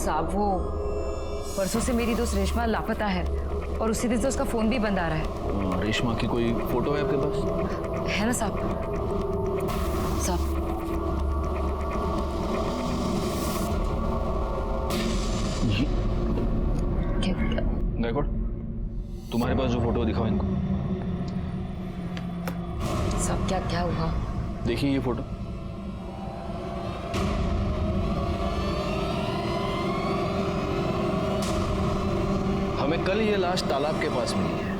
साहब वो परसों से मेरी दोस्त रेशमा लापता है और उसी दिन से उसका फोन भी बंद आ रहा है। रेशमा की कोई फोटो है आपके पास? है ना साहब? साहब गायकवाड़, तुम्हारे पास जो फोटो दिखाओ इनको। साहब क्या क्या हुआ? देखिए ये फोटो। हमें कल ये लाश तालाब के पास मिली है।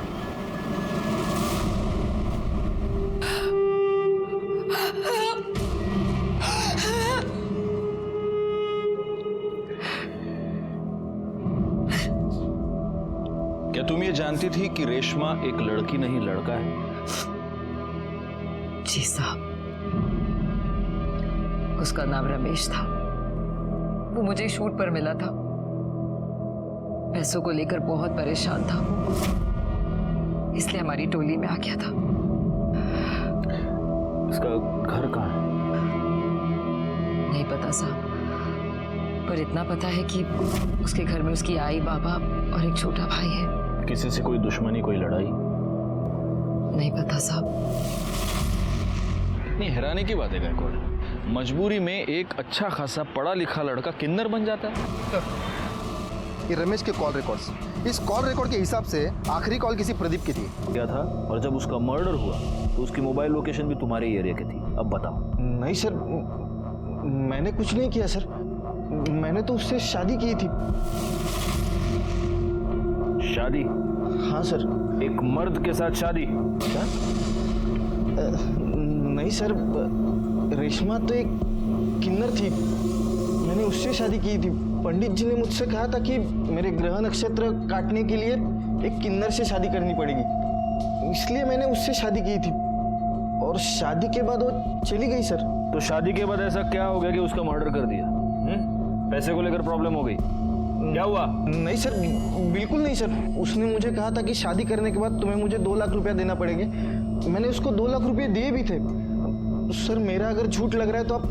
क्या तुम ये जानती थी कि रेशमा एक लड़की नहीं लड़का है? जी साहब, उसका नाम रमेश था। वो मुझे शूट पर मिला था। पैसों को लेकर बहुत परेशान था, इसलिए हमारी टोली में आ गया था। इसका घर कहाँ है? नहीं पता साहब, पर इतना पता है कि उसके घर में उसकी आई, बाबा और एक छोटा भाई है। किसी से कोई दुश्मनी, कोई लड़ाई? नहीं पता साहब। नहीं, हैरानी की बात है गायकवाड़, मजबूरी में एक अच्छा खासा पढ़ा लिखा लड़का किन्नर बन जाता है। ये रमेश के कॉल रिकॉर्ड्स, इस कॉल रिकॉर्ड के हिसाब से आखिरी कॉल किसी प्रदीप की थी। क्या था? और जब उसका मर्डर हुआ तो उसकी मोबाइल लोकेशन भी तुम्हारे एरिया की थी। अब बताओ। नहीं सर, मैंने कुछ नहीं किया सर। मैंने तो उससे शादी की थी। शादी? हाँ सर। एक मर्द के साथ शादी? क्या? नहीं सर, रेशमा तो एक किन्नर थी, मैंने उससे शादी की थी। पंडित जी ने मुझसे कहा था कि मेरे ग्रह नक्षत्र काटने के लिए एक किन्नर से शादी करनी पड़ेगी, इसलिए मैंने उससे शादी की थी। और शादी के बाद वो चली गई सर। तो शादी के बाद ऐसा क्या हो गया कि उसका मर्डर कर दिया? पैसे को लेकर प्रॉब्लम हो गई? क्या हुआ? नहीं सर, बिल्कुल नहीं सर। उसने मुझे कहा था कि शादी करने के बाद तुम्हें मुझे 2 लाख रुपया देना पड़ेंगे। मैंने उसको 2 लाख रुपये दिए भी थे। सर मेरा अगर झूठ लग रहा है तो आप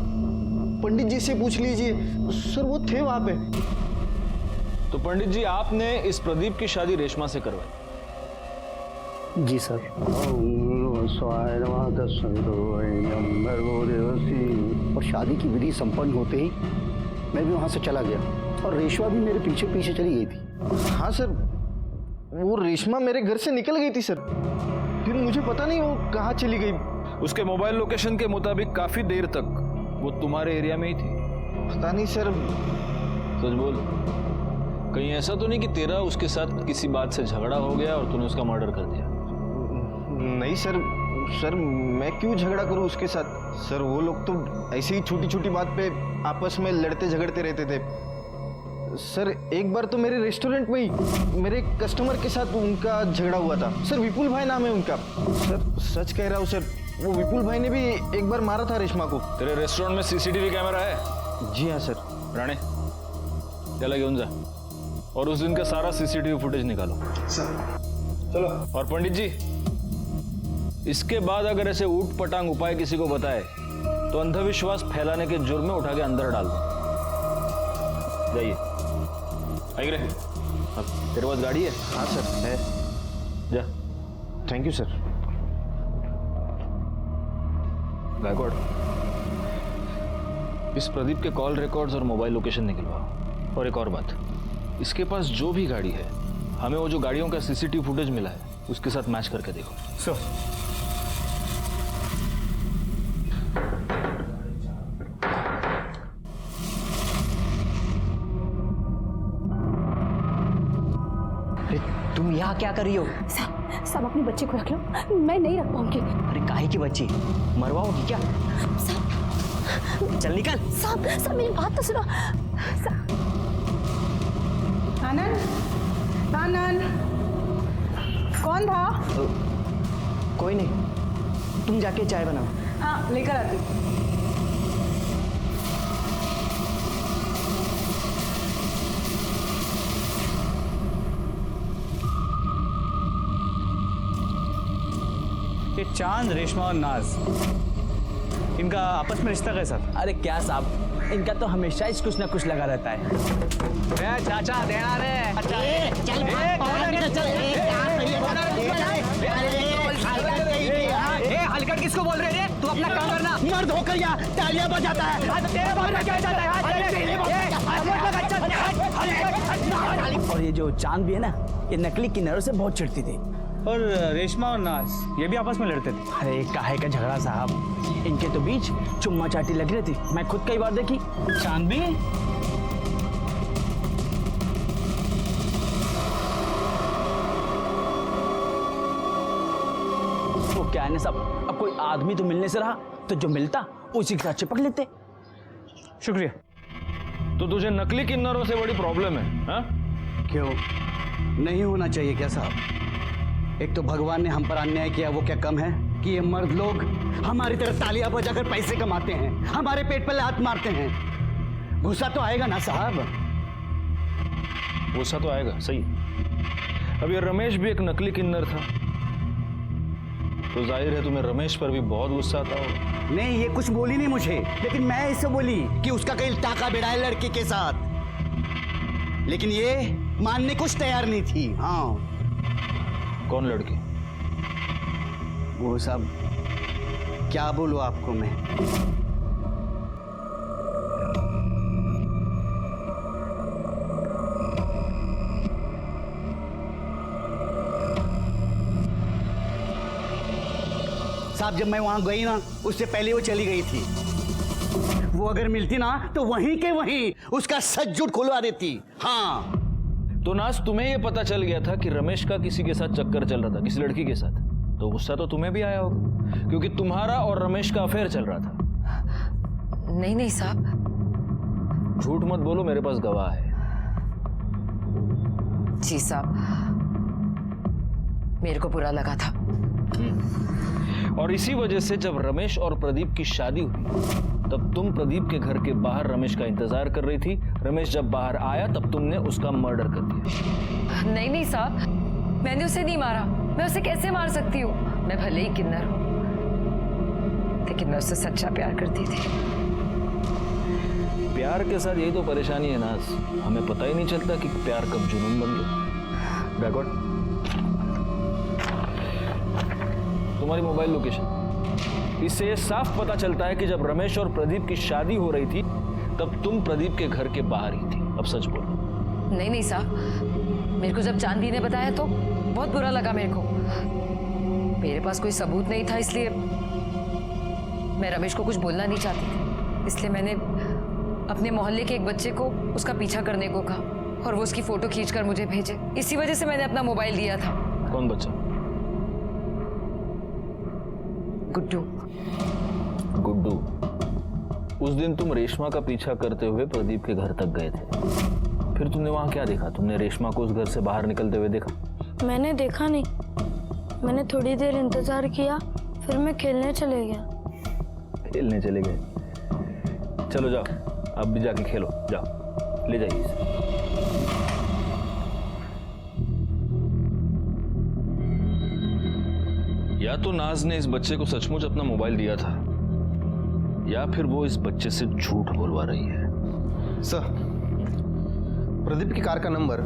पंडित जी से पूछ लीजिए, सर वो थे वहां पे। तो पंडित जी, आपने इस प्रदीप की शादी रेशमा से करवाई? जी सर। और शादी की विधि संपन्न होते ही मैं भी वहां से चला गया और रेशमा भी मेरे पीछे पीछे चली गई थी। हाँ सर, वो रेशमा मेरे घर से निकल गई थी सर। फिर मुझे पता नहीं वो कहाँ चली गई। उसके मोबाइल लोकेशन के मुताबिक काफी देर तक वो तुम्हारे एरिया में ही थी। पता नहीं सर। सच बोल, कहीं ऐसा तो नहीं कि तेरा उसके साथ किसी बात से झगड़ा हो गया और तूने उसका मर्डर कर दिया? नहीं सर, सर मैं क्यों झगड़ा करूं उसके साथ? सर वो लोग तो ऐसे ही छोटी छोटी बात पे आपस में लड़ते झगड़ते रहते थे। सर एक बार तो मेरे रेस्टोरेंट में ही मेरे कस्टमर के साथ उनका झगड़ा हुआ था। सर विपुल भाई नाम है उनका। सर सच कह रहा हूँ सर, वो विपुल भाई ने भी एक बार मारा था रेशमा को। तेरे रेस्टोरेंट में सीसीटीवी कैमरा है? जी हाँ सर। राणे, चला घेऊन जा और उस दिन का सारा सीसीटीवी फुटेज निकालो। सर चलो। और पंडित जी, इसके बाद अगर ऐसे ऊट पटांग उपाय किसी को बताए तो अंधविश्वास फैलाने के जुर्म में उठा के अंदर डाल दो। जाइए। आई रे, अब तेरे पास गाड़ी है? हाँ सर है। जा। Thank you sir. गायकवाड़, इस प्रदीप के कॉल रिकॉर्ड्स और मोबाइल लोकेशन निकलवाओ। और एक और बात, इसके पास जो भी गाड़ी है, हमें वो जो गाड़ियों का सीसीटीवी फुटेज मिला है उसके साथ मैच करके देखो। सर तुम यहाँ क्या कर रही हो? सब अपने बच्चे को रख लो, मैं नहीं रख पाऊंगी। अरे काहे की बच्ची? मरवाओगी क्या? सब चल निकल। सब मेरी बात तो सुनो। आनंद, आनंद, कौन था? कोई नहीं, तुम जाके चाय बनाओ। हाँ लेकर आती। ये चांद, रेशमा और नाज, इनका आपस में रिश्ता कैसा था? अरे क्या साहब, इनका तो हमेशा ही कुछ ना कुछ लगा रहता है। चाचा देना रे। हलकट किसको बोल रहे रे? तू अपना काम करना। मर्द होकर या तालियां बजाता है। तेरे बाप का क्या जाता है? और ये जो चांद भी है ना, ये नकली किन्नरों से बहुत चिढ़ती थी। और रेशमा और नाज ये भी आपस में लड़ते थे। अरे काहे का झगड़ा साहब, इनके तो बीच चुम्मा चाटी लग रही थी, मैं खुद कई बार देखी। चांद भी वो क्या है ना सब, अब कोई आदमी तो मिलने से रहा तो जो मिलता उसी के साथ चिपक लेते। शुक्रिया। तो तुझे नकली किन्नरों से बड़ी प्रॉब्लम है हा? क्यों नहीं होना चाहिए क्या साहब? एक तो भगवान ने हम पर अन्याय किया, वो क्या कम है कि ये मर्द लोग हमारी तरह तालियां बजाकर पैसे कमाते हैं, हमारे पेट पर लात मारते हैं। गुस्सा तो आएगा ना साहब? गुस्सा तो आएगा, सही। अब ये रमेश भी एक नकली किन्नर था, तो जाहिर है तुम्हें रमेश पर भी बहुत गुस्सा आता होगा। नहीं, ये कुछ बोली नहीं मुझे, लेकिन मैं इससे बोली कि उसका कहीं टाका भिड़ा है लड़की के साथ, लेकिन ये मानने कुछ तैयार नहीं थी। हाँ। कौन लड़की? वो सब क्या बोलूं आपको मैं? साहब जब मैं वहां गई ना, उससे पहले वो चली गई थी। वो अगर मिलती ना तो वहीं के वहीं उसका सच झूठ खुलवा देती। हाँ। तो नाज तुम्हें यह पता चल गया था कि रमेश का किसी के साथ चक्कर चल रहा था, किसी लड़की के साथ, तो गुस्सा तो तुम्हें भी आया होगा, क्योंकि तुम्हारा और रमेश का अफेयर चल रहा था। नहीं नहीं साहब, झूठ मत बोलो, मेरे पास गवाह है। जी साहब, मेरे को बुरा लगा था। और इसी वजह से जब रमेश और प्रदीप की शादी हुई तब तुम प्रदीप के घर के बाहर रमेश का इंतजार कर रही थी। रमेश जब बाहर आया तब तुमने उसका मर्डर कर दिया। नहीं नहीं साहब, मैंने उसे नहीं मारा। मैं उसे कैसे मार सकती हूँ? मैं भले ही किन्नर हूँ, लेकिन मैं उससे सच्चा प्यार करती थी। प्यार के साथ यही तो परेशानी है नाज, हमें पता ही नहीं चलता कि प्यार कब जुनून बन गया। बैकवर्ड तुम्हारी मोबाइल लोकेशन, इससे ये साफ पता चलता है कि जब रमेश और प्रदीप की शादी हो रही थी तब तुम प्रदीप के घर के बाहर ही थी। अब सच बोलो। नहीं नहीं साहब, मेरे को जब चांदनी ने बताया तो बहुत बुरा लगा मेरे को। मेरे पास कोई सबूत नहीं था, इसलिए मैं रमेश को कुछ बोलना नहीं चाहती थी। इसलिए मैंने अपने मोहल्ले के एक बच्चे को उसका पीछा करने को कहा और वो उसकी फोटो खींचकर मुझे भेजे। इसी वजह से मैंने अपना मोबाइल दिया था। कौन बच्चा? गुड्डू। गुड्डू। उस दिन तुम रेशमा का पीछा करते हुए प्रदीप के घर तक गए थे, फिर तुमने वहां क्या देखा? तुमने रेशमा को उस घर से बाहर निकलते हुए देखा? मैंने देखा नहीं, मैंने थोड़ी देर इंतजार किया, फिर मैं खेलने चले गया। खेलने चले गए? चलो जाओ, अब भी जाके खेलो, जाओ, ले जाइए इसे। या तो नाज ने इस बच्चे को सचमुच अपना मोबाइल दिया था, या फिर वो इस बच्चे से झूठ बोलवा रही है। सर, प्रदीप की कार का नंबर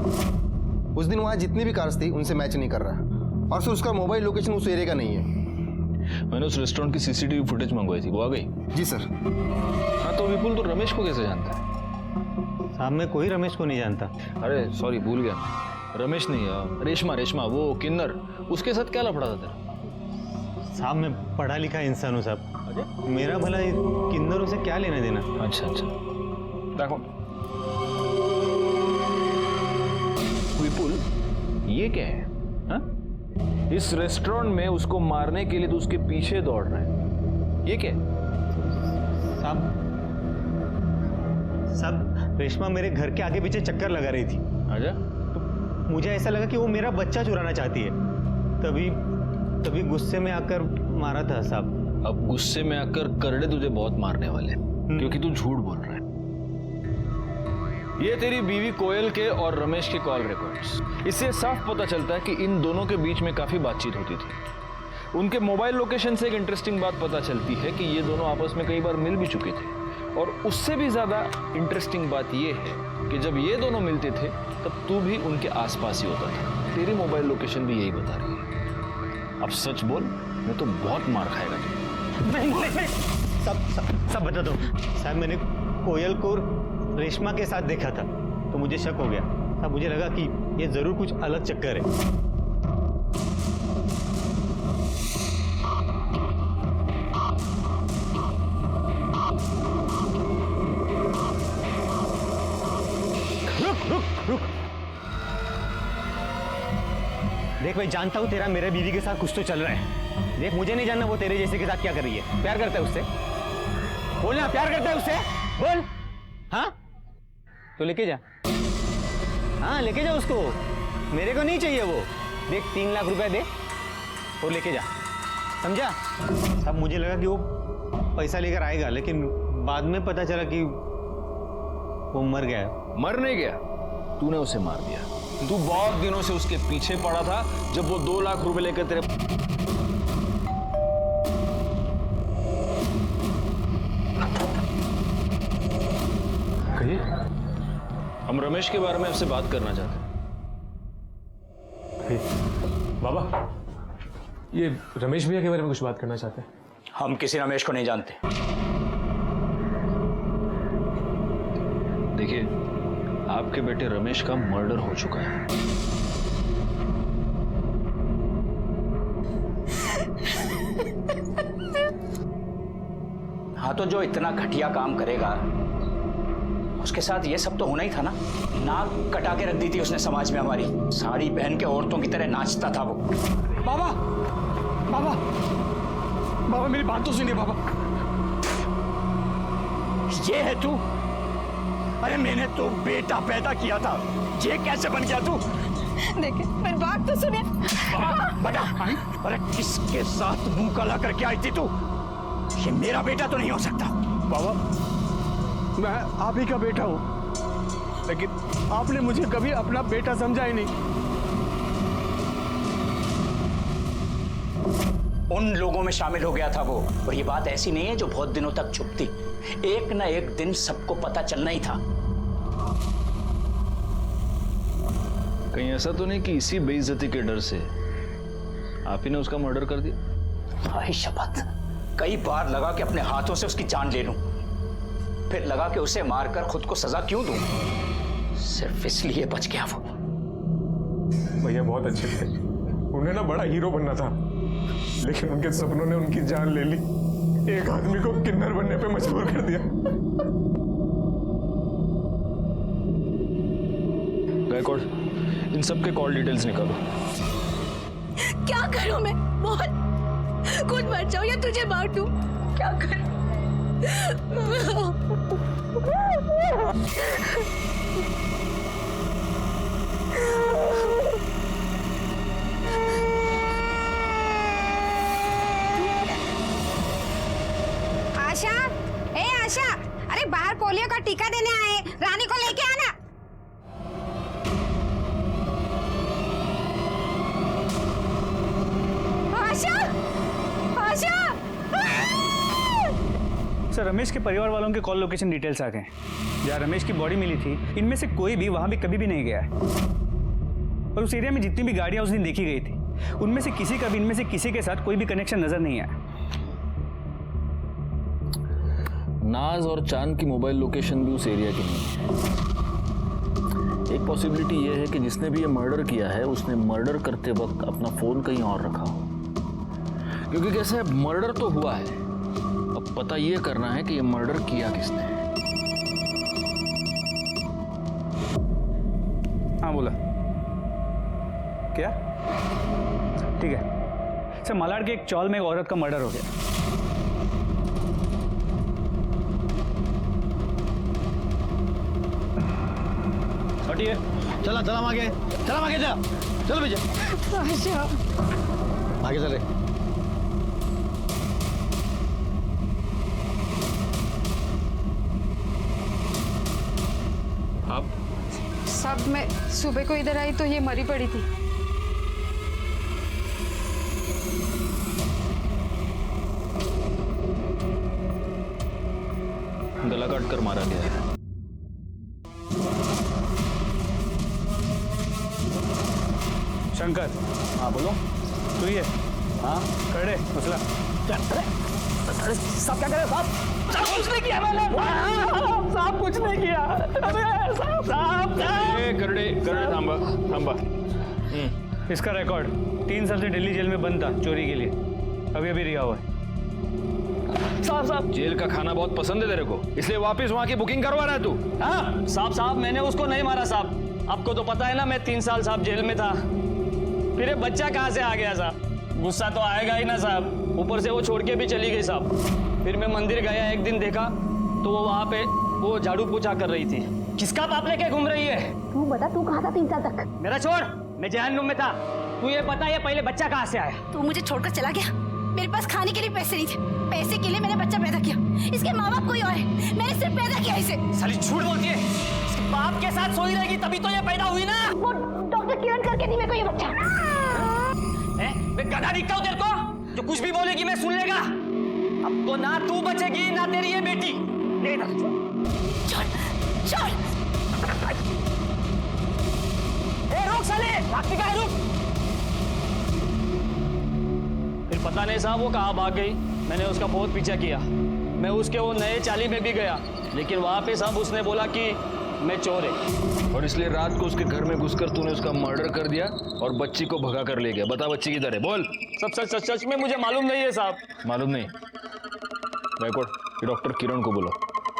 उस दिन वहां जितनी भी कार्स थी उनसे मैच नहीं कर रहा, और फिर उसका मोबाइल लोकेशन उस एरिया का नहीं है। मैंने उस रेस्टोरेंट की सीसीटीवी फुटेज मंगवाई थी, वो आ गई? जी सर। हाँ, तो विपुल तो रमेश को कैसे जानता है? साहब मैं कोई रमेश को नहीं जानता। अरे सॉरी, भूल गया, रमेश नहीं, रेशमा। रेशमा वो किन्नर, उसके साथ क्या लफड़ा था तेरा? साहब मैं पढ़ा लिखा इंसान हूँ साहब, मेरा भला किन्नरों से क्या लेना देना। अच्छा अच्छा, देखो विपुल, ये क्या है? हा? इस रेस्टोरेंट में उसको मारने के लिए तो उसके पीछे दौड़ रहा है, ये क्या है? साहब रेशमा मेरे घर के आगे पीछे चक्कर लगा रही थी। अच्छा, तो मुझे ऐसा लगा कि वो मेरा बच्चा चुराना चाहती है, तभी गुस्से में आकर मारा था साहब। अब गुस्से में आकर करड़े तुझे बहुत मारने वाले, क्योंकि तू झूठ बोल रहा है। ये तेरी बीवी कोयल के और रमेश के कॉल रिकॉर्ड्स, इससे साफ पता चलता है कि इन दोनों के बीच में काफी बातचीत होती थी। उनके मोबाइल लोकेशन से एक इंटरेस्टिंग बात पता चलती है कि ये दोनों आपस में कई बार मिल भी चुके थे, और उससे भी ज्यादा इंटरेस्टिंग बात यह है कि जब ये दोनों मिलते थे तब तू भी उनके आसपास ही होता था। तेरी मोबाइल लोकेशन भी यही बता रही है। अब सच बोल, मैं तो बहुत मार खाएगा तू। नहीं, सब बता दो साहब। मैंने कोयल को रेशमा के साथ देखा था तो मुझे शक हो गया। अब मुझे लगा कि ये जरूर कुछ अलग चक्कर है। रुक। देख, मैं जानता हूं तेरा मेरे बीवी के साथ कुछ तो चल रहा है। देख, मुझे नहीं जानना वो तेरे जैसे के साथ क्या कर रही है। प्यार करता है उससे? बोलना, प्यार करता है उससे? बोल। हाँ तो लेके जा। हाँ, लेके जा उसको। मेरे को नहीं चाहिए वो। देख, 3 लाख रुपए दे और लेके जा, समझा? अब मुझे लगा कि वो पैसा लेकर आएगा, लेकिन बाद में पता चला कि वो मर गया है। मर नहीं गया, तूने उसे मार दिया। तू बहुत दिनों से उसके पीछे पड़ा था। जब वो 2 लाख रुपए लेकर तेरे कहिए। हम रमेश के बारे में आपसे बात करना चाहते हैं। बाबा, ये रमेश भैया के बारे में कुछ बात करना चाहते हैं। हम किसी रमेश को नहीं जानते। देखिए, आपके बेटे रमेश का मर्डर हो चुका है। हाँ, तो जो इतना घटिया काम करेगा उसके साथ ये सब तो होना ही था ना। नाक कटा के रख दी थी उसने समाज में हमारी। साड़ी पहन के औरतों की तरह नाचता था वो। बाबा बाबा बाबा, मेरी बात तो सुनिए बाबा। ये है तू? अरे मैंने तो बेटा पैदा किया था, ये कैसे बन गया तू? देखिए, मेरी बात तो सुनिए। बेटा, अरे किसके साथ मुंह काला करके आई थी तू? ये मेरा बेटा तो नहीं हो सकता। बाबा, मैं आप ही का बेटा हूं, लेकिन आपने मुझे कभी अपना बेटा समझा ही नहीं। उन लोगों में शामिल हो गया था वो। और ये बात ऐसी नहीं है जो बहुत दिनों तक छुप थी। एक ना एक दिन सबको पता चलना ही था। कहीं ऐसा तो नहीं कि इसी बेइज्जती के डर से आप ही ने उसका मर्डर कर दिया? भाई शपथ, कई बार लगा कि अपने हाथों से उसकी जान ले लूं, फिर लगा कि उसे मारकर खुद को सजा क्यों दूं। सिर्फ इसलिए बच गया वो। भैया बहुत अच्छे थे, उन्हें ना बड़ा हीरो बनना था, लेकिन उनके सपनों ने उनकी जान ले ली। एक आदमी को किन्नर बनने पे मजबूर कर दिया। गायकवाड़, इन सब के कॉल डिटेल्स निकालो। क्या करूं मैं? बोल, खुद मर जाऊं या तुझे मार दूं? क्या करूं? आशा, ए आशा, अरे बाहर पोलियो का टीका देने आए, रानी को लेके आना। आशा, आशा। सर, रमेश के परिवार वालों के कॉल लोकेशन डिटेल्स आ गए। जहाँ रमेश की बॉडी मिली थी, इनमें से कोई भी वहां भी कभी भी नहीं गया है। और उस एरिया में जितनी भी गाड़ियां उस दिन देखी गई थी, उनमें से किसी का भी इनमें से किसी के साथ कोई भी कनेक्शन नजर नहीं आया। नाज और चांद की मोबाइल लोकेशन भी उस एरिया की नहीं है। एक पॉसिबिलिटी यह है कि जिसने भी ये मर्डर किया है उसने मर्डर करते वक्त अपना फोन कहीं और रखा हो। क्योंकि कैसे मर्डर तो हुआ है, अब पता ये करना है कि ये मर्डर किया किसने है। हाँ, बोला क्या? ठीक है सर, मालाड के एक चौल में एक औरत का मर्डर हो गया। हटिए। चला चला आगे, चला आगे, जा चलो भैया, आगे चले। आप सब मैं सुबह को इधर आई तो ये मरी पड़ी थी। गला काट कर मारा गया है। शंकर, हाँ बोलो। तू ही है? हाँ खड़े मसला। अरे साहब क्या कर रहे हो साहब? कुछ नहीं किया मैंने साहब, कुछ नहीं किया। अरे साहब करड़े थांबा थांबा। इसका रिकॉर्ड 3 साल से दिल्ली जेल में बंद था चोरी के लिए, अभी अभी रिहा हुआ है। साहब जेल का खाना बहुत पसंद है तेरे को, इसलिए वापस वहां की बुकिंग करवा रहा है तू? हाँ साहब मैंने उसको नहीं मारा साहब। आपको तो पता है ना मैं 3 साल साहब जेल में था। फिर ये बच्चा कहाँ से आ गया साहब? गुस्सा तो आएगा ही ना साहब, ऊपर से वो छोड़ के भी चली गई साहब। फिर मैं मंदिर गया, एक दिन देखा तो वो वहाँ पे वो झाड़ू पोछा कर रही थी। किसका बाप लेके घूम रही है? तू बता, तू कहाँ था 3 साल तक? मेरा छोड़, मैं जहन्नुम में था। तू ये बता ये पहले बच्चा कहाँ से आया? तू मुझे छोड़कर चला गया। मेरे पास खाने के लिए पैसे नहीं थे, पैसे के लिए मैंने बच्चा पैदा किया। इसके माँ बाप कोई और है, मैंने सिर्फ पैदा किया इसे। साली झूठ बोलती है। इसके बाप के साथ सोई रहेगी तभी तो ये पैदा हुई ना। वो डॉक्टर किरण करके दी मेरे को ये बच्चा। मैं गधा दिखता हूँ तेरे को? जो कुछ भी बोलेगी मैं सुन लेगा। अब तो ना तू बचेगी ना तेरी ये बेटी। ले इधर। छोड़ छोड़। रुक साले, भागती कहाँ है? रुक। फिर पता नहीं साहब वो कहाँ भाग गई। मैंने उसका बहुत पीछा किया, मैं उसके वो नए चाली में भी गया, लेकिन वहां पे साहब उसने बोला कि मैं चोर है। और इसलिए रात को उसके घर में घुसकर तूने उसका मर्डर कर दिया और बच्ची को भगा कर ले गया। बता बच्ची किधर है, बोल। सब सच सच सच में मुझे मालूम नहीं है साहब। मालूम नहीं? रेकॉर्ड डॉक्टर किरण को बोलो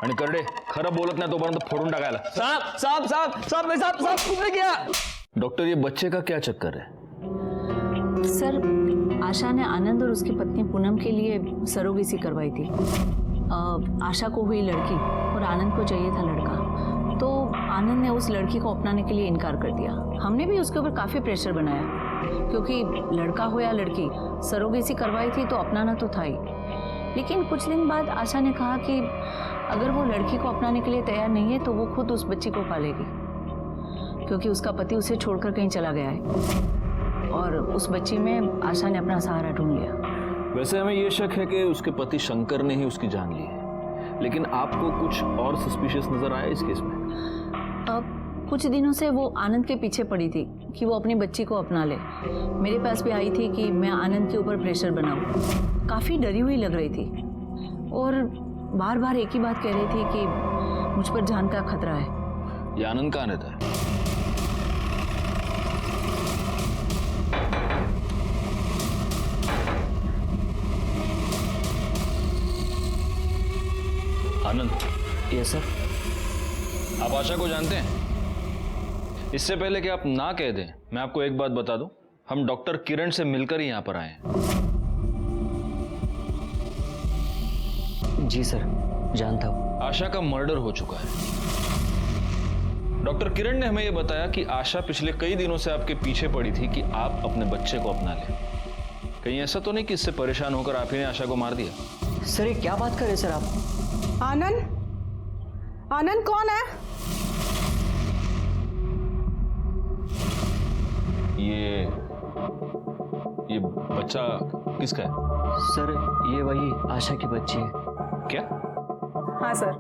आणि करडे खरं बोलत नाही तोपर्यंत फोडून टाकायला। साहब साहब साहब साहब मैं साहब साहब कुछ नहीं किया। डॉक्टर ये बच्चे का क्या चक्कर है? सर, आशा ने आनंद और उसकी पत्नी पूनम के लिए सरोगेसी करवाई थी। आशा को हुई लड़की और आनंद को चाहिए था लड़का, तो आनंद ने उस लड़की को अपनाने के लिए इनकार कर दिया। हमने भी उसके ऊपर काफ़ी प्रेशर बनाया, क्योंकि लड़का हो या लड़की, सरोगेसी करवाई थी तो अपनाना तो था ही। लेकिन कुछ दिन बाद आशा ने कहा कि अगर वो लड़की को अपनाने के लिए तैयार नहीं है तो वो खुद उस बच्ची को पालेगी, क्योंकि उसका पति उसे छोड़कर कहीं चला गया है। और उस बच्ची में आशा ने अपना सहारा ढूंढ लिया। वैसे हमें ये शक है कि उसके पति शंकर ने ही उसकी जान ली है, लेकिन आपको कुछ और सस्पिशियस नजर आया इस केस में? अब कुछ दिनों से वो आनंद के पीछे पड़ी थी कि वो अपनी बच्ची को अपना ले। मेरे पास भी आई थी कि मैं आनंद के ऊपर प्रेशर बनाऊं। काफ़ी डरी हुई लग रही थी और बार बार एक ही बात कह रही थी कि मुझ पर जान का खतरा है। ये आनंद कहाँ रहता है? आनंद? Yes sir. आप आशा को जानते हैं? इससे पहले कि आप ना कह दें, मैं आपको एक बात बता दूं, हम डॉक्टर किरण से मिलकर ही यहां पर आए हैं। जी सर, जानता हूं। आशा का मर्डर हो चुका है। डॉक्टर किरण ने हमें यह बताया कि आशा पिछले कई दिनों से आपके पीछे पड़ी थी कि आप अपने बच्चे को अपना लें। कहीं ऐसा तो नहीं कि इससे परेशान होकर आप ही ने आशा को मार दिया? सर ये क्या बात कर रहे सर आप? आनंद, आनंद कौन है? ये बच्चा किसका है? सर ये वही आशा की बच्ची है। क्या? हाँ सर,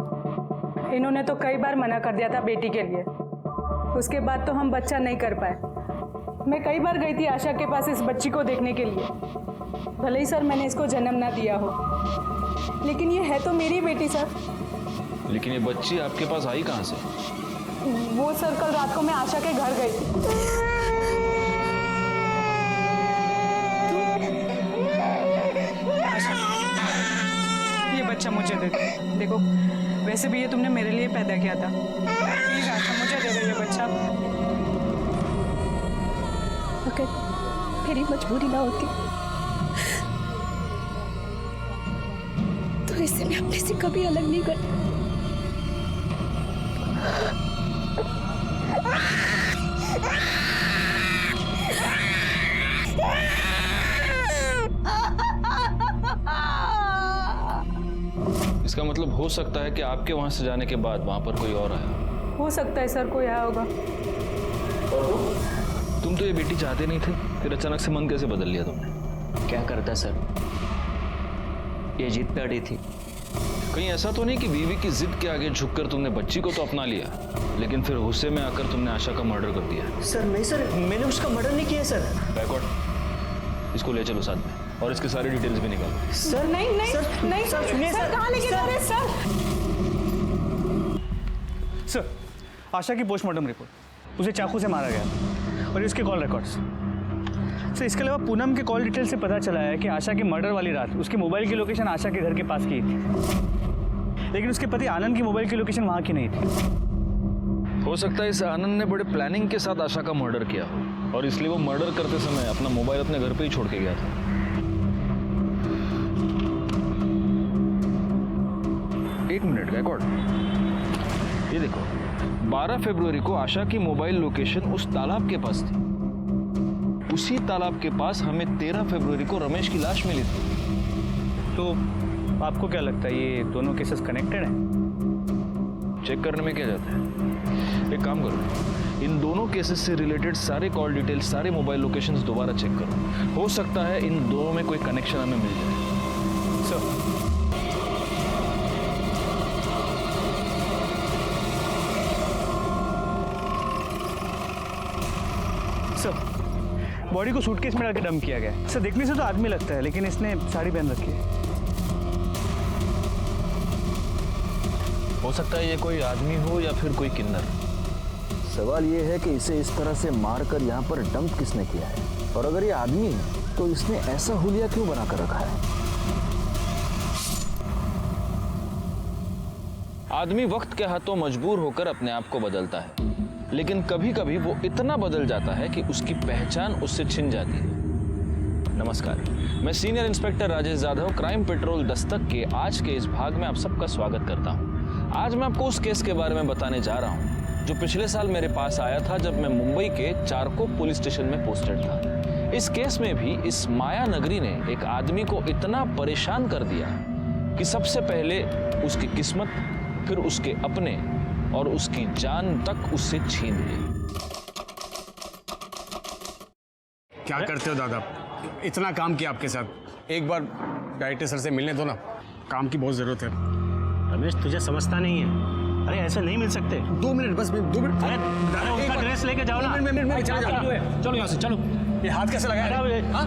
इन्होंने तो कई बार मना कर दिया था बेटी के लिए, उसके बाद तो हम बच्चा नहीं कर पाए। मैं कई बार गई थी आशा के पास इस बच्ची को देखने के लिए। भले ही सर मैंने इसको जन्म ना दिया हो, लेकिन ये है तो मेरी बेटी सर। लेकिन ये बच्ची आपके पास आई कहाँ से? वो सर कल रात को मैं आशा के घर गई थी। ये बच्चा मुझे दे दो। देखो वैसे भी ये तुमने मेरे लिए पैदा किया था, प्लीज आशा मुझे दे दो ये बच्चा। अगर मेरी मजबूरी ना होती तो इससे मैं अपने से कभी अलग नहीं करती। इसका मतलब हो सकता है कि आपके वहां से जाने के बाद वहां पर कोई और आया। हो सकता है सर कोई आया होगा। तुम तो ये बेटी चाहते नहीं थे, फिर अचानक से मन कैसे बदल लिया तुमने? क्या करता सर, ये जिद पे अड़ी थी। कहीं ऐसा तो नहीं कि बीवी की जिद के आगे झुककर तुमने बच्ची को तो अपना लिया, लेकिन फिर गुस्से में आकर तुमने आशा का मर्डर कर दिया? सर नहीं सर, मैंने उसका मर्डर नहीं किया सर। बैकवर्ड, इसको ले चलो साथ में और इसके सारी डिटेल्स भी निकालो। सर नहीं नहीं सर, नहीं सर सुनिए सर, कहाँ लेके जा रहे हैं सर? सर, आशा की पोस्टमार्टम रिपोर्ट, उसे चाकू से मारा गया और इसके कॉल रिकॉर्ड्स। सर, इसके अलावा पूनम के कॉल डिटेल से पता चला है कि आशा की मर्डर वाली रात उसके मोबाइल की लोकेशन आशा के घर के पास की थी, लेकिन उसके पति आनंद की मोबाइल की लोकेशन वहाँ की नहीं थी। हो सकता है इस आनंद ने बड़े प्लानिंग के साथ आशा का मर्डर किया हो और इसलिए वो मर्डर करते समय अपना मोबाइल अपने घर पे ही छोड़ के गया था। एक मिनट गायकवाड़, ये देखो 12 फरवरी को आशा की मोबाइल लोकेशन उस तालाब के पास थी। उसी तालाब के पास हमें 13 फरवरी को रमेश की लाश मिली थी। तो आपको क्या लगता है ये दोनों केसेस कनेक्टेड हैं? चेक करने में क्या जाता है, एक काम करो, इन दोनों केसेस से रिलेटेड सारे कॉल डिटेल्स, सारे मोबाइल लोकेशंस दोबारा चेक करो। हो सकता है इन दोनों में कोई कनेक्शन हमें मिल जाए। सर, बॉडी को सूटकेस में डाल के डंप किया गया है। सर, देखने से तो आदमी लगता है, लेकिन इसने साड़ी पहन रखी है। हो सकता है ये कोई आदमी हो या फिर कोई किन्नर। सवाल ये है कि इसे इस तरह से मारकर यहाँ पर डंप किसने किया है, और अगर ये आदमी है तो इसने ऐसा हुलिया क्यों बनाकर रखा है? आदमी वक्त के हाथों मजबूर होकर अपने आप को बदलता है, लेकिन कभी कभी वो इतना बदल जाता है कि उसकी पहचान उससे छिन जाती है। नमस्कार, मैं senior inspector Rajesh Yadav, crime petrol Dastak के आज के इस भाग में आप सबका स्वागत करता हूं। आज मैं आपको उस केस के बारे में बताने जा रहा हूं जो पिछले साल मेरे पास आया था जब मैं मुंबई के चारकोप पुलिस स्टेशन में पोस्टेड था। इस केस में भी इस माया नगरी ने एक आदमी को इतना परेशान कर दिया कि सबसे पहले उसकी किस्मत, फिर उसके अपने और उसकी जान तक उससे छीन ली। क्या करते हो दादा, इतना काम किया आपके साथ, एक बार डायरेक्टर सर से मिलने दो ना, काम की बहुत जरूरत है। रमेश तुझे समझता नहीं है, अरे ऐसे नहीं मिल सकते। 2 मिनट बस, 2 मिनट। अरे दादा उसका ड्रेस लेके जाओ ना। चलो यहाँ से, चलो। ये हाथ कैसे लगाया? हाँ?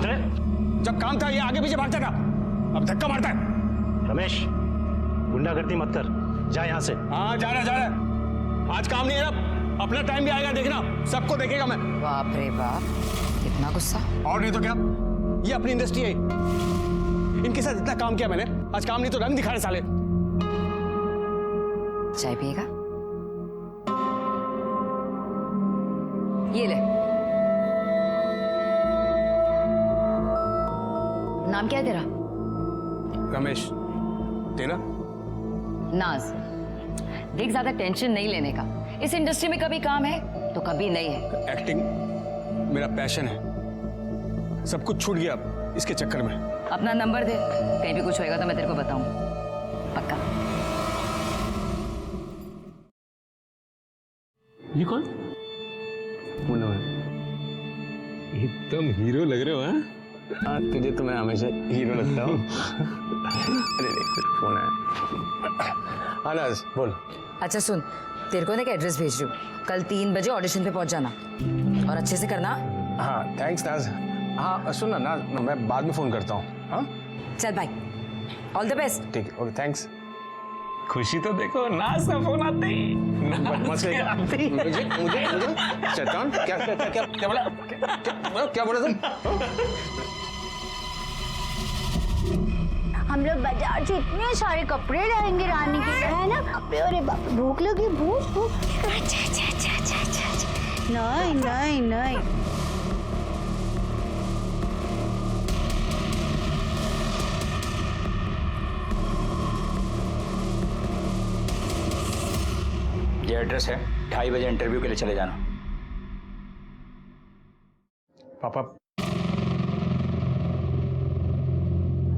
जब काम था ये आगे पीछे भागता था, अब धक्का मारता है। रमेश गुंडागर्दी मत कर, जा यहाँ से। हाँ जा रहा, आज काम नहीं है ना, अपना टाइम भी आएगा, देखना, सबको देखेगा मैं। बाप रे बाप, इतना गुस्सा। और नहीं तो क्या, ये अपनी इंडस्ट्री है, इनके साथ इतना काम किया मैंने, आज काम नहीं तो रंग दिखा रहे साले। चाय पिएगा? ये ले। नाम क्या है तेरा? रमेश। तेरा? नाज। देख, ज्यादा टेंशन नहीं लेने का, इस इंडस्ट्री में कभी काम है तो कभी नहीं है। एक्टिंग मेरा पैशन है, सब कुछ छूट गया इसके चक्कर में। अपना नंबर दे, कहीं भी कुछ होएगा तो मैं तेरे को बताऊं, पक्का। ये कौन? पूनम है। एकदम हीरो लग रहे हो। हाँ, तुझे तो मैं हमेशा हीरो लगता हूँ। अरे देख, फोन है। हाँ नाज, बोल। अच्छा सुन, तेरे को ना एक एड्रेस भेज रही हूँ, कल 3 बजे ऑडिशन पे पहुंच जाना और अच्छे से करना। हाँ थैंक्स नाज। हाँ सुन ना नाज, मैं बाद में फोन करता हूँ। हाँ चल बाय, ऑल द बेस्ट। ठीक है, ओके थैंक्स। खुशी तो देखो, नाज का फोन आते ही मुझे शैतान, क्या बोला तुम? हम लोग बाजार से इतने सारे कपड़े लाएंगे रानी के लिए, है ना? अरे बाप, भूख लगी, भूख। अच्छा। नहीं। ये एड्रेस है, 2:30 बजे इंटरव्यू के लिए चले जाना। पापा,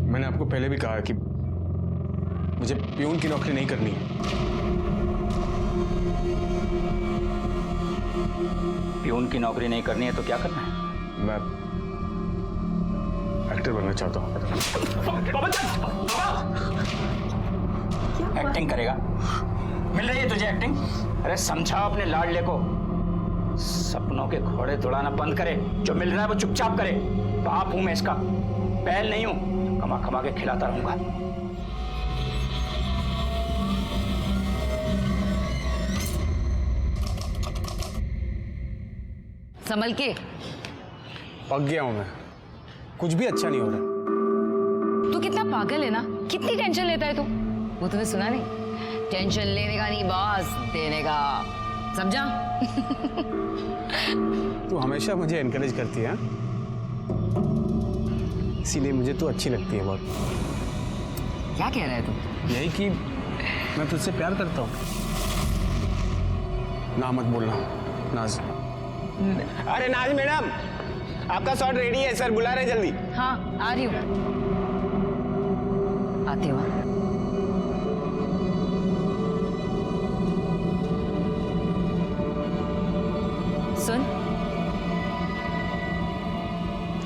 मैंने आपको पहले भी कहा कि मुझे प्यून की नौकरी नहीं करनी है। प्यून की नौकरी नहीं करनी है तो क्या करना है? मैं एक्टर बनना चाहता हूँ। एक्टिंग करेगा? मिल रही है तुझे एक्टिंग? अरे समझाओ अपने लाडले को, सपनों के घोड़े दौड़ाना बंद करे, जो मिल रहा है वो चुपचाप करे। बाप हूं मैं इसका, बैल नहीं हूं, कमा कमा के खिलाता रहूंगा। संभल के। पक गया हूं मैं, कुछ भी अच्छा नहीं हो रहा। तू कितना पागल है ना, कितनी टेंशन लेता है तू। वो तूने सुना नहीं, टेंशन लेने का नहीं बॉस देने का, समझा? तू हमेशा मुझे एनकरेज करती है, इसीलिए मुझे तू अच्छी लगती है बहुत। क्या कह रहा है तू? यही कि मैं तुझसे प्यार करता हूँ। ना मत बोलना नाज। अरे नाज मैडम, आपका शॉट रेडी है, सर बुला रहे जल्दी। हाँ आ रही हूँ, आती हूँ। सुन,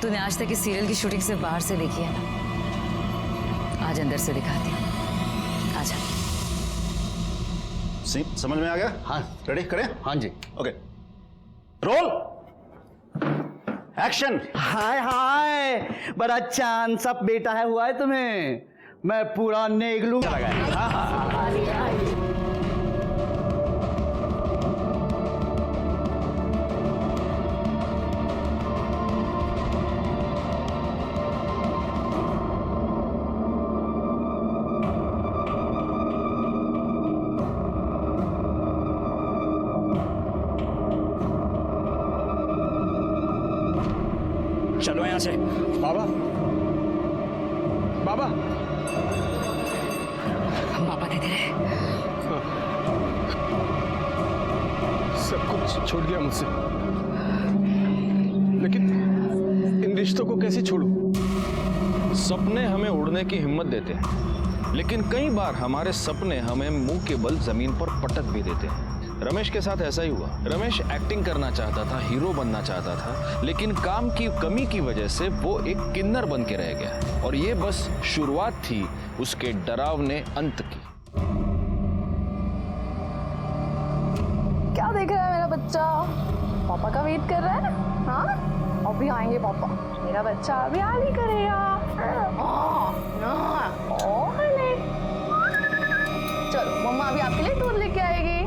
तूने आज तक इस सीरियल की शूटिंग सिर्फ बाहर से देखी है ना, आज अंदर से दिखाती हूँ। आजा। समझ में आ गया? हाँ। रेडी करें? हाँ जी। Okay, roll, action. हाय हाय, बड़ा चांद सा बेटा है हुआ है तुम्हें, मैं पूरा नेग लूंगा। चलो यहाँ से। बाबा, बाबा, पापा दे दे। सब कुछ छूट गया मुझसे, लेकिन इन रिश्तों को कैसे छोड़ूं? सपने हमें उड़ने की हिम्मत देते हैं, लेकिन कई बार हमारे सपने हमें मुंह के बल जमीन पर पटक भी देते हैं। रमेश के साथ ऐसा ही हुआ। रमेश एक्टिंग करना चाहता था, हीरो बनना चाहता था, लेकिन काम की कमी की वजह से वो एक किन्नर बन के रह गया। और ये बस शुरुआत थी उसके डरावने अंत की। क्या देख रहा है मेरा बच्चा? पापा का वेट कर रहा है? हाँ, अभी आएंगे पापा। मेरा बच्चा अभी आ नहीं करेगा। चलो मम्मा अभी आपके लिए दूध लेके आएगी।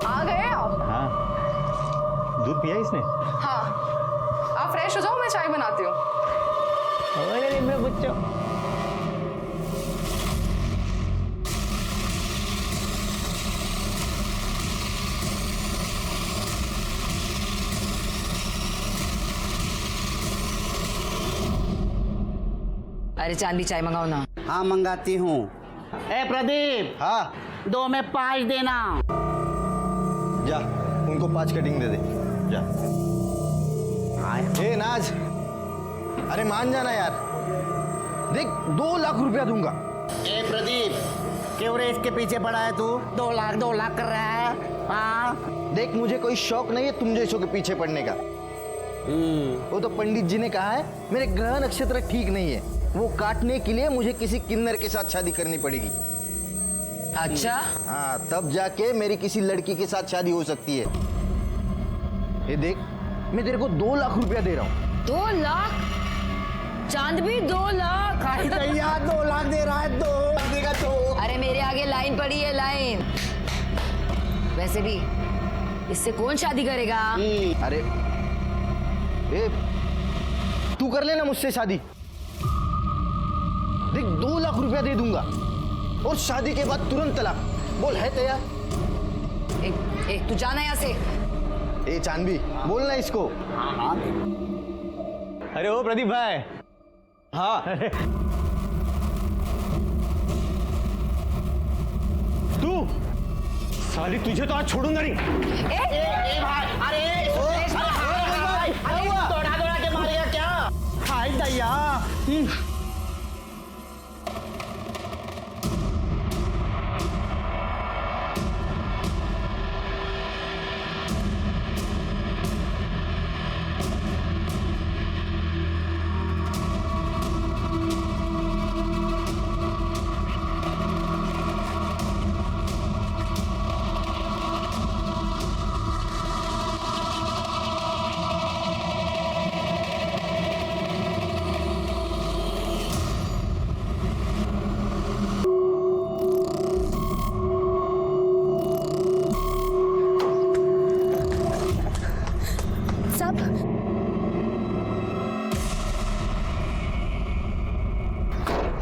आ गए आप? हाँ, दूध पिया इसने? हाँ, आप फ्रेश हो जाओ, मैं चाय बनाती हूँ। अरे मेरा बच्चा। अरे चांदी चाय मंगाओ ना। हाँ मंगाती हूँ। ए प्रदीप, हाँ 2 में 5 देना। जा, उनको 5 कटिंग दे दे, जा। ए नाज, अरे मान जाना यार, देख 2 लाख रुपया दूंगा। ए प्रदीप, क्यों रे इसके पीछे पड़ा है तू? 2 लाख कर रहा है। हाँ देख, मुझे कोई शौक नहीं है तुम जैसों के पीछे पड़ने का। वो तो पंडित जी ने कहा है मेरे ग्रह नक्षत्र ठीक नहीं है, वो काटने के लिए मुझे किसी किन्नर के साथ शादी करनी पड़ेगी। अच्छा? हाँ, तब जाके मेरी किसी लड़की के साथ शादी हो सकती है। ये देख, मैं तेरे को 2 लाख रुपया दे रहा हूँ। 2 लाख? चांद भी 2 लाख? भैया 2 लाख दे रहा है, 2 देगा 2। अरे मेरे आगे लाइन पड़ी है, लाइन। वैसे भी इससे कौन शादी करेगा? अरे ए, तू कर लेना मुझसे शादी। देख 2 लाख रुपया दे दूंगा और शादी के बाद तुरंत तलाक। बोल, है तैयार? एक तू जाना यहाँ से। ए चांदवी, बोलना इसको। अरे ओ प्रदीप भाई। हाँ तू साली, तुझे तो आज छोड़ूंगा नहीं। ए भाई, अरे दौड़ा के मारेगा क्या? हाय दैया।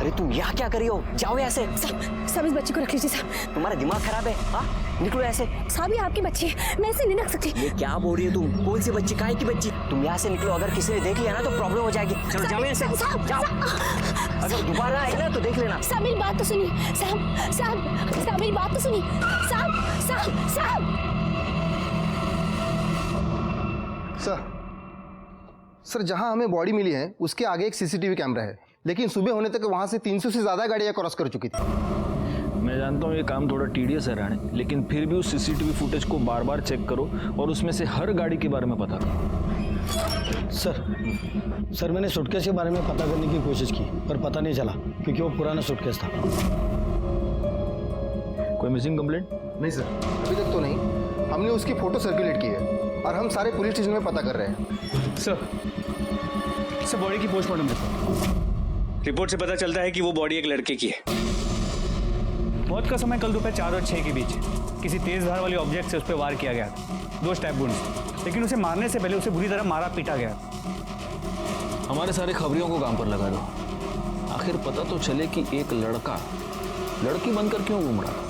अरे तुम यहाँ क्या कर रही हो? जाओ यहाँ से। साहब इस बच्ची को रख लीजिए साहब। तुम्हारा दिमाग खराब है? हाँ, निकलो ऐसे। साहब ये आपकी बच्ची है, मैं इसे नहीं रख सकती। ये क्या बोल रही है तुम? कौन सी बच्ची? काहे की बच्ची? तुम यहाँ से निकलो, अगर किसी ने देख लिया ना तो प्रॉब्लम हो जाएगी। चलो जाओ यहाँ से, जाओ। अगर दोबारा आएगा ना तो देख लेना। साहब मेरी बात तो सुनिए। साहब मेरी बात तो सुनिए। साहब सर जहां हमें बॉडी मिली है उसके आगे एक सीसीटीवी कैमरा है, लेकिन सुबह होने तक वहां से 300 से ज्यादा गाड़ियां क्रॉस कर चुकी थी। मैं जानता हूँ ये काम थोड़ा टीडियस है राणे, लेकिन फिर भी उस सीसीटीवी फुटेज को बार बार चेक करो और उसमें से हर गाड़ी के बारे में पता करो। सर मैंने सूटकेस के बारे में पता करने की कोशिश की पर पता नहीं चला क्योंकि वो पुराना सूटकेस था। कोई मिसिंग कंप्लेंट? नहीं सर, अभी तक तो नहीं। हमने उसकी फोटो सर्कुलेट की है और हम सारे पुलिस स्टेशन में पता कर रहे हैं। सर बॉडी की पोस्टमार्टम रिपोर्ट से पता चलता है कि वो बॉडी एक लड़के की है। मौत का समय कल दोपहर 4 और 6 के बीच किसी तेज धार वाली ऑब्जेक्ट से उस पर वार किया गया था, 2 स्टैब वुंड्स, लेकिन उसे मारने से पहले उसे बुरी तरह मारा पीटा गया। हमारे सारे खबरियों को काम पर लगा दो, आखिर पता तो चले कि एक लड़का लड़की बनकर क्यों घूम रहा था।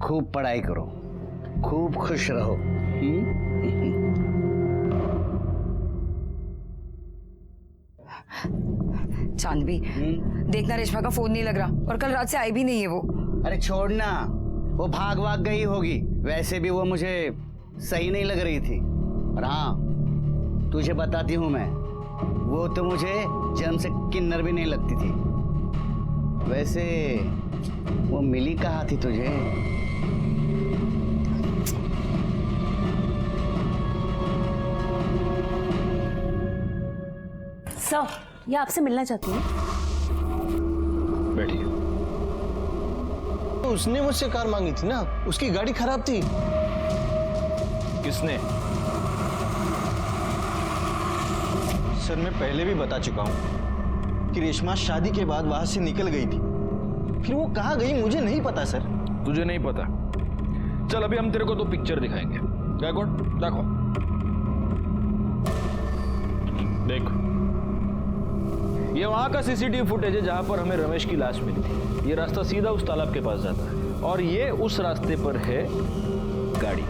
खूब पढ़ाई करो, खूब खुश रहो। चांदवी, देखना रेशमा का फोन नहीं लग रहा और कल रात से आई भी नहीं है वो। अरे छोड़ना, वो भाग गई होगी। वैसे भी वो मुझे सही नहीं लग रही थी। और हाँ, तुझे बताती हूँ मैं, वो तो मुझे जन्म से किन्नर भी नहीं लगती थी। वैसे वो मिली कहाँ थी तुझे? सर, ये आपसे मिलना चाहती है। बैठिए। तो उसने मुझसे कार मांगी थी ना, उसकी गाड़ी खराब थी। किसने? सर मैं पहले भी बता चुका हूँ कि रेशमा शादी के बाद वहां से निकल गई थी। फिर वो कहाँ गई मुझे नहीं पता सर। तुझे नहीं पता? चल अभी हम तेरे को 2 पिक्चर दिखाएंगे। देखो देख, ये वहां का सीसीटीवी फुटेज है जहां पर हमें रमेश की लाश मिली थी। ये रास्ता सीधा उस तालाब के पास जाता है और ये उस रास्ते पर है गाड़ी।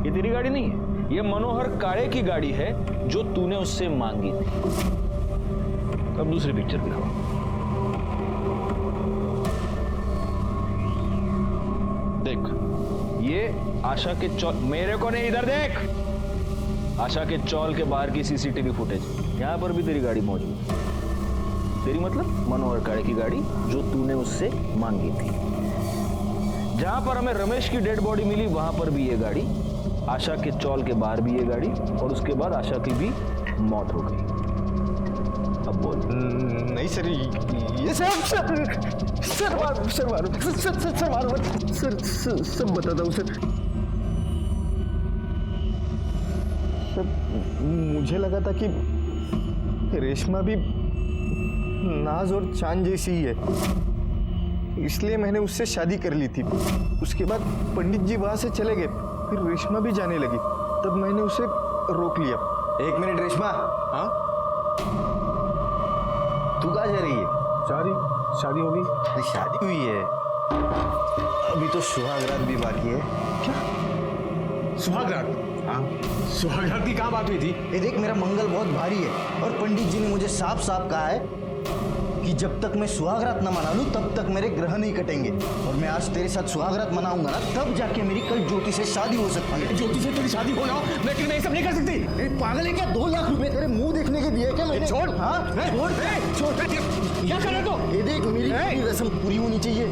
ये तेरी गाड़ी नहीं है, ये मनोहर काळे की गाड़ी है जो तूने उससे मांगी थी। अब दूसरी पिक्चर दिखाओ। देख, ये आशा के चौल, मेरे को नहीं, इधर देख, आशा के चौल के बाहर की सीसीटीवी फुटेज। यहां पर भी तेरी गाड़ी मौजूद है। तेरी मतलब मनोहर काळे की गाड़ी जो तूने उससे मांगी थी। जहां पर हमें रमेश की डेड बॉडी मिली वहां पर भी ये गाड़ी, आशा के चौल के बाहर भी ये गाड़ी, और उसके बाद आशा की भी मौत हो गई। अब बोल। नहीं सर, ये सर मारो सर, सब बताता हूँ सर। मुझे लगा था कि रेशमा भी नाज और चांद जैसी ही है, इसलिए मैंने उससे शादी कर ली थी। उसके बाद पंडित जी वहां से चले गए, फिर रेशमा भी जाने लगी, तब मैंने उसे रोक लिया। 1 मिनट रेशमा। हाँ, तू कहाँ जा रही है? शादी हो गई? शादी हुई है, अभी तो सुहागरात भी बाकी है। क्या सुहागरात? हाँ, सुहागरात की कहाँ बात हुई थी? ये देख, मेरा मंगल बहुत भारी है और पंडित जी ने मुझे साफ साफ कहा है कि जब तक मैं सुहागरात न मना लूं तब तक मेरे ग्रह नहीं कटेंगे। और मैं आज तेरे साथ सुहागरात मनाऊंगा ना, तब जाके मेरी कल ज्योति से शादी हो सकती है। ज्योति से तेरी शादी हो ना, लेकिन मैं ये सब नहीं कर सकती। पागल है क्या? 2 लाख रुपए तेरे मुंह देखने के दिए क्या मैंने? छोड़। हाँ, छोड़। क्या कर रहे हो? ये देख, मेरी पूरी रस्म पूरी होनी चाहिए।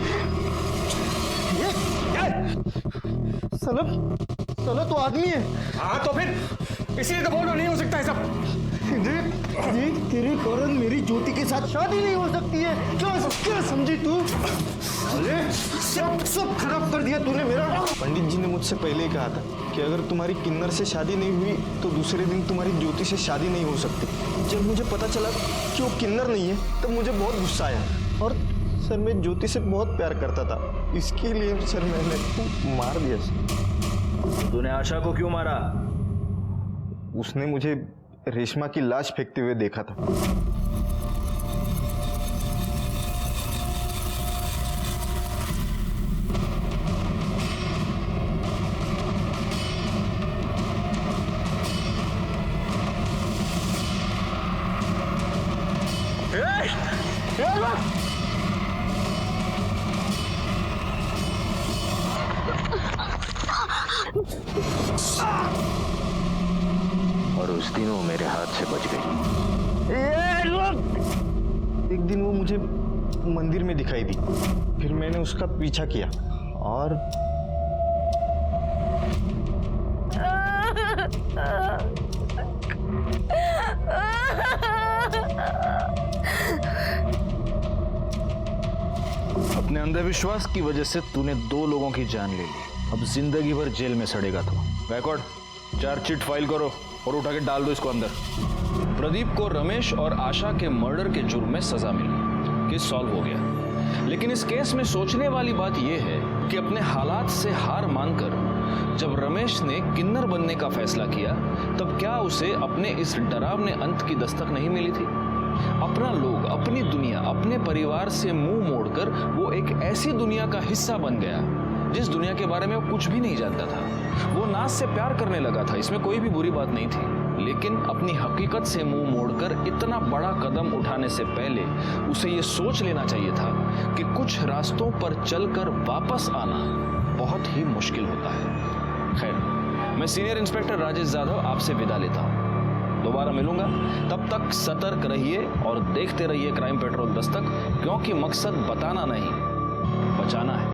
साला तो आदमी है। हाँ तो फिर इसलिए तो बोल रहा नहीं हो सकता है सब। देख, तेरे कारण मेरी ज्योति के साथ शादी नहीं हो सकती है। क्या समझी तू? अरे सब खराब कर दिया तूने मेरा। पंडित जी ने मुझसे पहले ही कहा था कि अगर तुम्हारी किन्नर से शादी नहीं हुई तो दूसरे दिन तुम्हारी ज्योति से शादी नहीं हो सकती। जब मुझे पता चला कि वो किन्नर नहीं है तब मुझे बहुत गुस्सा आया और सर मैं ज्योति से बहुत प्यार करता था, इसके लिए सर मैंने उसको मार दिया सर। तूने आशा को क्यों मारा? उसने मुझे रेशमा की लाश फेंकते हुए देखा था। और उस दिन वो मेरे हाथ से बच गई। एक दिन वो मुझे मंदिर में दिखाई दी, फिर मैंने उसका पीछा किया और अपने अंधविश्वास की वजह से तूने 2 लोगों की जान ले ली। अब जिंदगी भर जेल में सड़ेगा तू। बैकवर्ड चार्जशीट फाइल करो और उठा के डाल दो इसको अंदर। प्रदीप को रमेश और आशा के मर्डर के जुर्म में सजा मिली, केस सॉल्व हो गया। लेकिन इस केस में सोचने वाली बात यह है कि अपने हालात से हार मानकर जब रमेश ने किन्नर बनने का फैसला किया, तब क्या उसे अपने इस डरावने अंत की दस्तक नहीं मिली थी? अपना लोग, अपनी दुनिया, अपने परिवार से मुंह मोड़कर वो एक ऐसी दुनिया का हिस्सा बन गया जिस दुनिया के बारे में वो कुछ भी नहीं जानता था। वो नाज से प्यार करने लगा था, इसमें कोई भी बुरी बात नहीं थी, लेकिन अपनी हकीकत से मुंह मोड़कर इतना बड़ा कदम उठाने से पहले उसे ये सोच लेना चाहिए था कि कुछ रास्तों पर चलकर वापस आना बहुत ही मुश्किल होता है। खैर, मैं सीनियर इंस्पेक्टर राजेश जाधव आपसे विदा लेता हूँ। दोबारा मिलूंगा, तब तक सतर्क रहिए और देखते रहिए क्राइम पेट्रोल दस्तक, क्योंकि मकसद बताना नहीं, बचाना है।